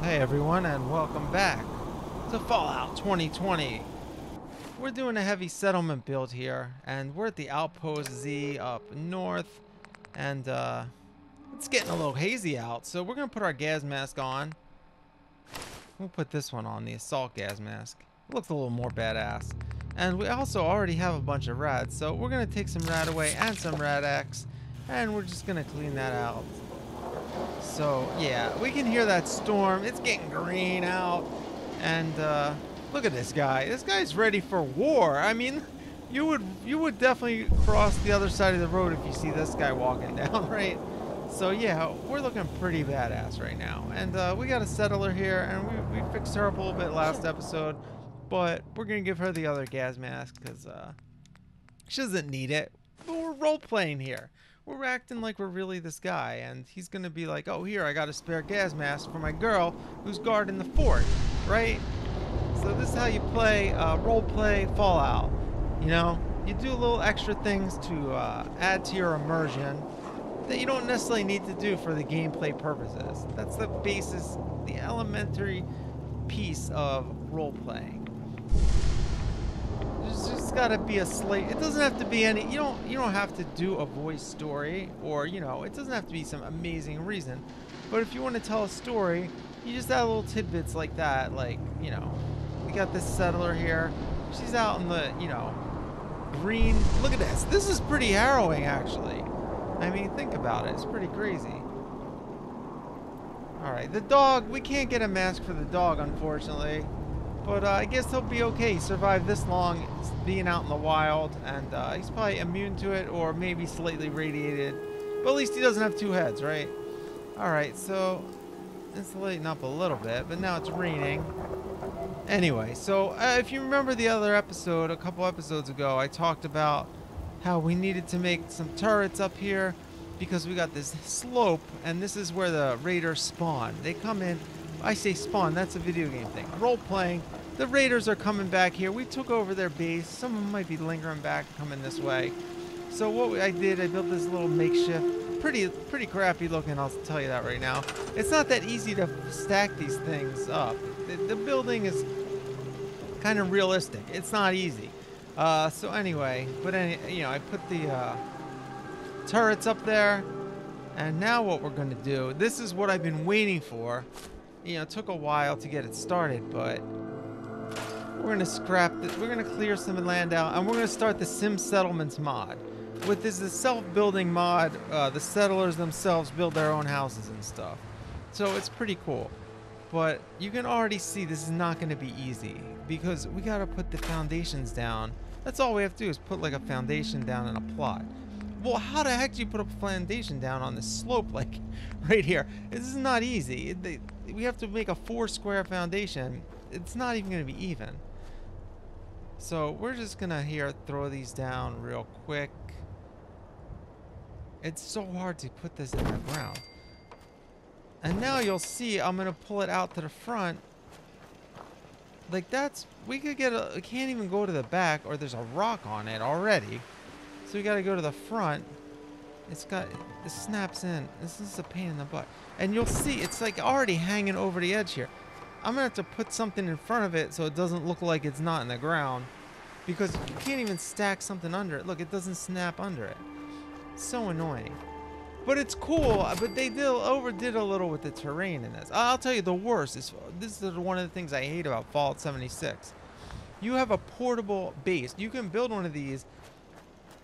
Hey everyone, and welcome back to Fallout 2020. We're doing a heavy settlement build here, and we're at the Outpost Z up north, and it's getting a little hazy out, so we're gonna put our gas mask on. We'll put this one on, the assault gas mask. It looks a little more badass. And we also already have a bunch of rad, so we're gonna take some rad away and some rad X, and we're just gonna clean that out. So yeah, we can hear that storm. It's getting green out, and look at this guy. This guy's ready for war. I mean, you would definitely cross the other side of the road if you see this guy walking down, right? So yeah, we're looking pretty badass right now, and we got a settler here, and we fixed her up a little bit last episode, but we're gonna give her the other gas mask because she doesn't need it. But we're role playing here. We're acting like we're really this guy, and he's gonna be like, oh, here, I got a spare gas mask for my girl who's guarding the fort, right? So this is how you play role play Fallout. You know, you do little extra things to add to your immersion that you don't necessarily need to do for the gameplay purposes. That's the basis, the elementary piece of role playing. There's just gotta be a slate. It doesn't have to be any. You don't have to do a voice story, or it doesn't have to be some amazing reason. But if you want to tell a story, you just add little tidbits like that. Like we got this settler here. She's out in the green. Look at this. This is pretty harrowing, actually. I mean, think about it. It's pretty crazy. All right, the dog. We can't get a mask for the dog, unfortunately. But I guess he'll be okay. He survived this long being out in the wild, and he's probably immune to it, or maybe slightly radiated. But at least he doesn't have two heads, right? Alright, so it's lighting up a little bit, but now it's raining. Anyway, so if you remember the other episode, a couple episodes ago, I talked about how we needed to make some turrets up here because we got this slope, and this is where the raiders spawn. They come in. I say spawn, that's a video game thing. Role playing. The raiders are coming back here. We took over their base. Some of them might be lingering back, coming this way. So what I did, I built this little makeshift, pretty crappy looking, I'll tell you that right now. It's not that easy to stack these things up. The building is kind of realistic. It's not easy. So anyway, I put the turrets up there, and now what we're gonna do, this is what I've been waiting for. It took a while to get it started, but we're gonna scrap this. We're gonna clear some land out, and we're gonna start the Sim Settlements mod. With this is self-building mod, the settlers themselves build their own houses and stuff. So it's pretty cool. But you can already see this is not gonna be easy because we gotta put the foundations down. That's all we have to do is put like a foundation down and a plot. Well, how the heck do you put a foundation down on this slope like right here? This is not easy. We have to make a 4-square foundation. It's not even going to be even. So we're just going to throw these down real quick. It's so hard to put this in the ground. And now you'll see I'm going to pull it out to the front. Like we can't even go to the back, or there's a rock on it already. So we got to go to the front. It snaps in. This is a pain in the butt. And you'll see it's like already hanging over the edge here. I'm gonna have to put something in front of it so it doesn't look like it's not in the ground, because you can't even stack something under it. Look, it doesn't snap under it. It's so annoying. But it's cool. But they overdid a little with the terrain in this. I'll tell you, the worst is this is one of the things I hate about Fallout 76. You have a portable base. You can build one of these,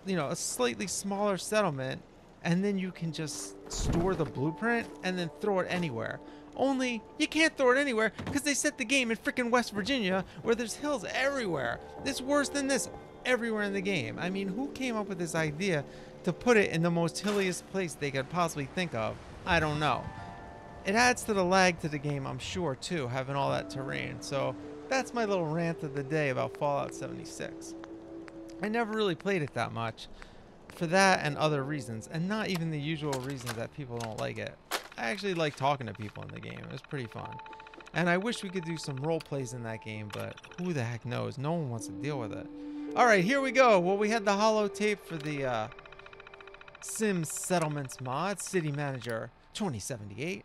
a slightly smaller settlement, and then you can just store the blueprint and then throw it anywhere. Only you can't throw it anywhere because they set the game in freaking West Virginia, where there's hills everywhere. It's worse than this everywhere in the game. I mean, who came up with this idea to put it in the most hilliest place they could possibly think of? I don't know. It adds to the lag to the game, I'm sure, too, having all that terrain. So that's my little rant of the day about Fallout 76. I never really played it that much for that and other reasons, and not even the usual reasons that people don't like it. I actually like talking to people in the game. It was pretty fun. And I wish we could do some role plays in that game, but who the heck knows? No one wants to deal with it. Alright, here we go. Well, we had the holo tape for the Sim Settlements mod, City Manager 2078.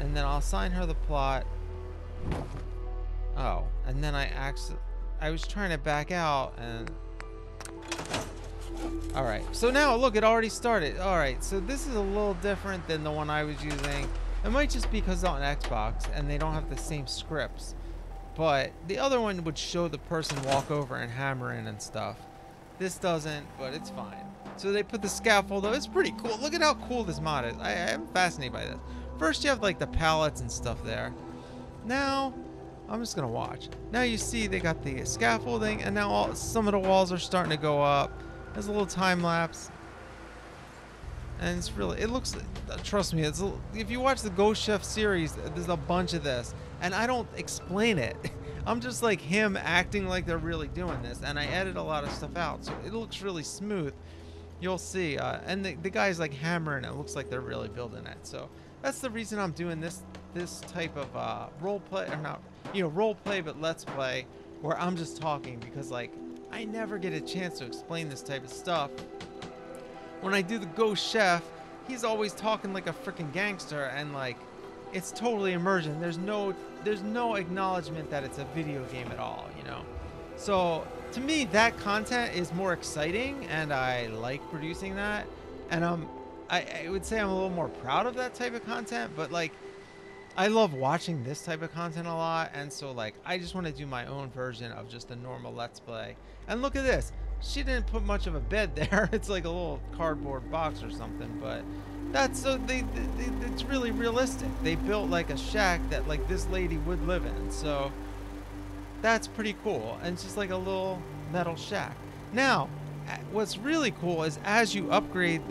and then I'll assign her the plot. Oh, and then I was trying to back out and... Alright, so now look, it already started. Alright, so this is a little different than the one I was using. It might just be because it's on Xbox and they don't have the same scripts. But the other one would show the person walk over and hammer in and stuff. This doesn't, but it's fine. So they put the scaffold up. It's pretty cool. Look at how cool this mod is. I am fascinated by this. First you have like the pallets and stuff there. Now, I'm just gonna watch. Now you see they got the scaffolding, and now some of the walls are starting to go up. There's a little time lapse. And it's really, it looks, trust me, if you watch the Ghost Chef series, there's a bunch of this. And I don't explain it. I'm just like him acting like they're really doing this. And I edit a lot of stuff out, so it looks really smooth. You'll see. And the guy's like hammering it. It looks like they're really building it. So that's the reason I'm doing this type of role play, or not, role play, but let's play, where I'm just talking, because like I never get a chance to explain this type of stuff. When I do the Ghost Chef, he's always talking like a freaking gangster, and like it's totally immersion. There's no acknowledgement that it's a video game at all, So to me, that content is more exciting, and I like producing that. And I would say I'm a little more proud of that type of content, but like I love watching this type of content a lot, and so like I just want to do my own version of just a normal Let's Play. And look at this. She didn't put much of a bed there. It's like a little cardboard box or something, but that's so it's really realistic. They built like a shack that like this lady would live in, so that's pretty cool. And it's just like a little metal shack. Now, what's really cool is as you upgrade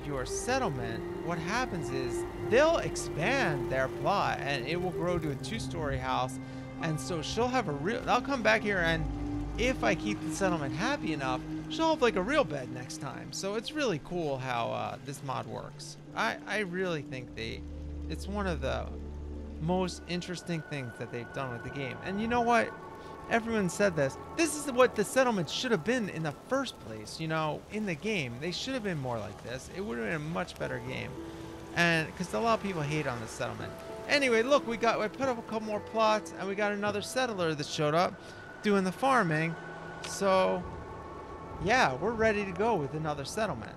your settlement, what happens is they'll expand their plot and it will grow to a 2-story house. And so she'll have I'll come back here, and if I keep the settlement happy enough, she'll have like a real bed next time. So it's really cool how this mod works. I really think it's one of the most interesting things that they've done with the game. And you know what? Everyone said this. This is what the settlement should have been in the first place, in the game. They should have been more like this. It would have been a much better game. And because a lot of people hate on the settlement. Anyway, look, we put up a couple more plots, and we got another settler that showed up doing the farming. So, yeah, we're ready to go with another settlement.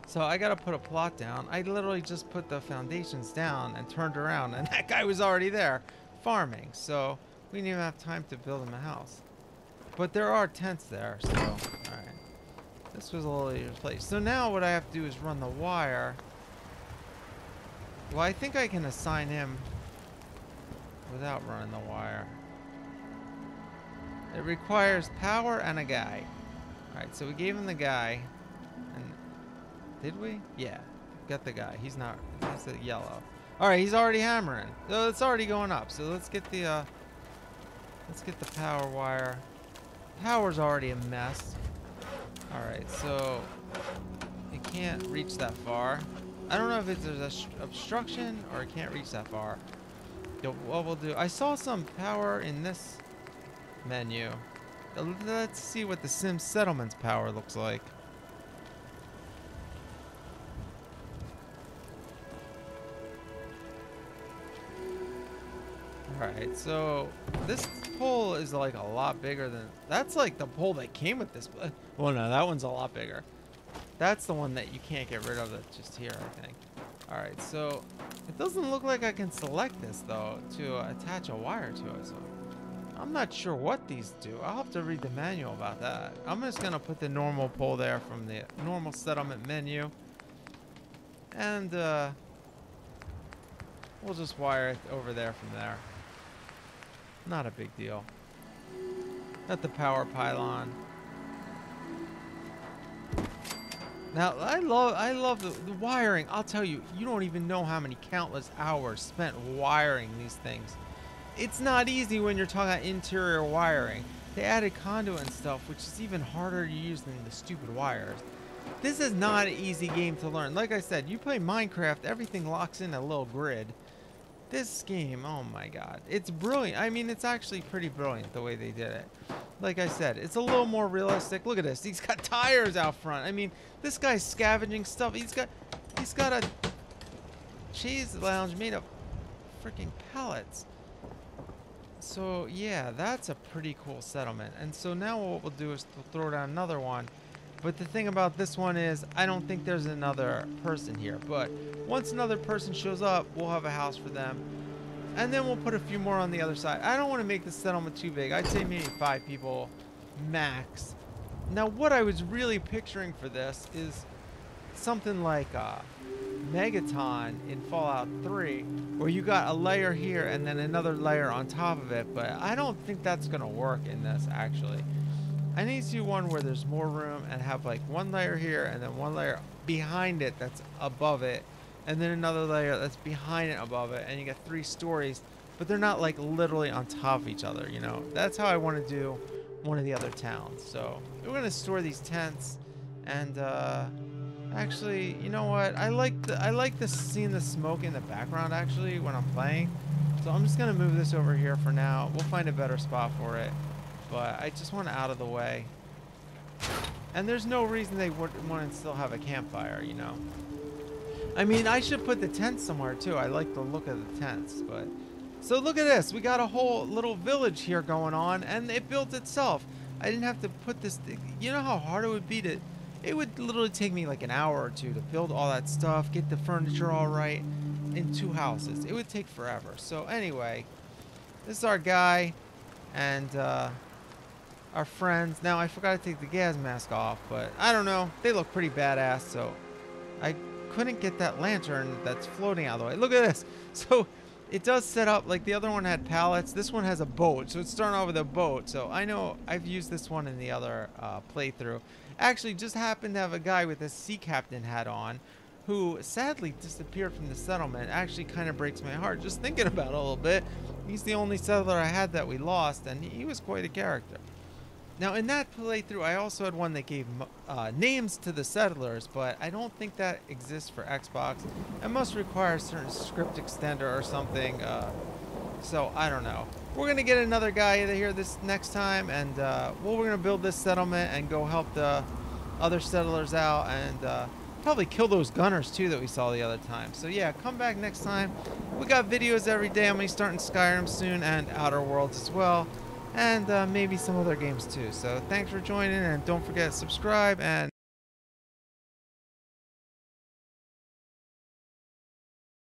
So I got to put a plot down. I literally just put the foundations down and turned around, and that guy was already there farming. So we didn't even have time to build him a house. But there are tents there, so, all right. This was a little easier place. So now what I have to do is run the wire. Well, I think I can assign him without running the wire. It requires power and a guy. Alright, so we gave him the guy. And did we? Yeah. Got the guy. He's the yellow. Alright, he's already hammering. So it's already going up. So let's get the power wire. Power's already a mess. Alright, so it can't reach that far. I don't know if there's a obstruction or it can't reach that far. What we'll do, I saw some power in this menu. Let's see what the Sim Settlements power looks like. Alright, so this pole is like a lot bigger than... That's like the pole that came with this. Well, no, that one's a lot bigger. That's the one that you can't get rid of. That's just here, I think. Alright, so it doesn't look like I can select this, though, to attach a wire to it. So I'm not sure what these do. I'll have to read the manual about that. I'm just going to put the normal pole there from the normal settlement menu. And we'll just wire it over there from there. Not a big deal. Got the power pylon. Now, I love the wiring. I'll tell you, you don't even know how many countless hours spent wiring these things. It's not easy when you're talking about interior wiring. They added conduit and stuff, which is even harder to use than the stupid wires. This is not an easy game to learn. Like I said, you play Minecraft, everything locks in a little grid. This game, oh my god. It's brilliant. I mean, it's actually pretty brilliant the way they did it. like I said, it's a little more realistic. Look at this. He's got tires out front. I mean, this guy's scavenging stuff. He's got a cheese lounge made of freaking pallets. So yeah, that's a pretty cool settlement. And so now what we'll do is we'll throw down another one. But the thing about this one is I don't think there's another person here. But once another person shows up, we'll have a house for them. And then we'll put a few more on the other side. I don't want to make the settlement too big. I'd say maybe 5 people max. Now what I was really picturing for this is something like Megaton in Fallout 3, where you got a layer here and then another layer on top of it, but I don't think that's gonna work in this actually. I need to do one where there's more room and have like one layer here and then one layer behind it that's above it, and then another layer that's behind it above it, and you get 3 stories, but they're not like literally on top of each other, you know. That's how I want to do one of the other towns. So we're gonna store these tents, and actually, you know what? I like the seeing the smoke in the background actually when I'm playing. So I'm just gonna move this over here for now. We'll find a better spot for it, but I just want it out of the way. And there's no reason they wouldn't want to still have a campfire, you know. I mean, I should put the tents somewhere too. I like the look of the tents, but so look at this. We got a whole little village here going on, and it built itself. I didn't have to put this. You know how hard it would be to. It would literally take me like an hour or 2 to build all that stuff, get the furniture all right in 2 houses. It would take forever. So anyway, this is our guy and our friends. Now I forgot to take the gas mask off, but I don't know. They look pretty badass, so I couldn't get that lantern that's floating out of the way. Look at this. So it does set up, like the other one had pallets. This one has a boat, so it's starting off with a boat. So I know I've used this one in the other playthrough. Actually, just happened to have a guy with a sea captain hat on who sadly disappeared from the settlement. Actually kind of breaks my heart just thinking about it a little bit. He's the only settler I had that we lost, and he was quite a character. Now in that playthrough, I also had one that gave names to the settlers, but I don't think that exists for Xbox. It must require a certain script extender or something. So I don't know. We're gonna get another guy here this next time, and we're gonna build this settlement and go help the other settlers out, and probably kill those gunners too that we saw the other time. So yeah, come back next time. We got videos every day. I'm gonna be starting Skyrim soon and Outer Worlds as well, and maybe some other games too. So thanks for joining, and don't forget to subscribe, and